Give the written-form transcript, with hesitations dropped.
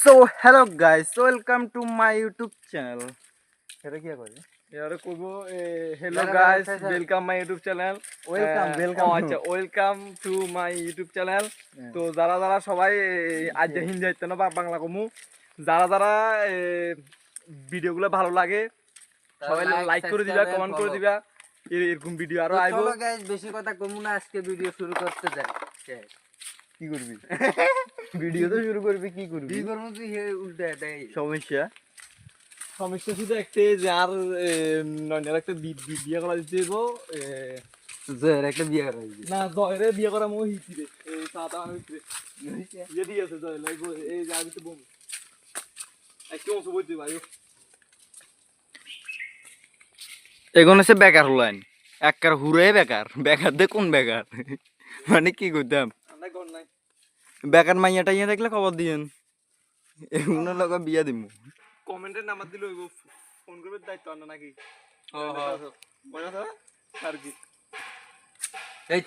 So hello guys, welcome to my YouTube channel. এটা কি করে? यारे कोबो hello guys, welcome my YouTube channel. Welcome. আচ্ছা welcome to my YouTube channel. তো যারা যারা সবাই আজ হিন্দি যাইতে না বাংলা কমু যারা যারা ভিডিওগুলো ভালো লাগে সবাই লাইক করে দিবা, কমেন্ট করে দিবা, এরকম ভিডিও আরো আইবো। চলো গাইস বেশি কথা কমু না, আজকে ভিডিও শুরু করতে যাই। কি করবি? ভিডিও তো শুরু করবি, কি করবি? কি করব তুই উল্টা দেই সমস্যা শুধু একটাই যে আর নয়নের একটা বিয়ে করা দিতে দেবো। জয়ের একটা বিয়ে করা হইছে না জয়ের বিয়ে করা মই হিছি রে এই সাদা ভিতরে ইয়ে দিয়ে আছে জয় লাইব এই যে আমি তো বম একটু অংশ বলতে ভাই এগুন হচ্ছে বেকার হলেন একবার হুরে বেকার বেকার দেখুন বেকার মানে কি করতাম আমরা গন নাই বেকার মাইয়াটা ইয়ে দেখলে খবর দিয়েন এগুলোর লগে বিয়া দিব কমেন্টের নাম্বার দিলে হইব ফোন করবে দায়িত্ব আনা নাকি হ্যাঁ মনে আছে আর কি এই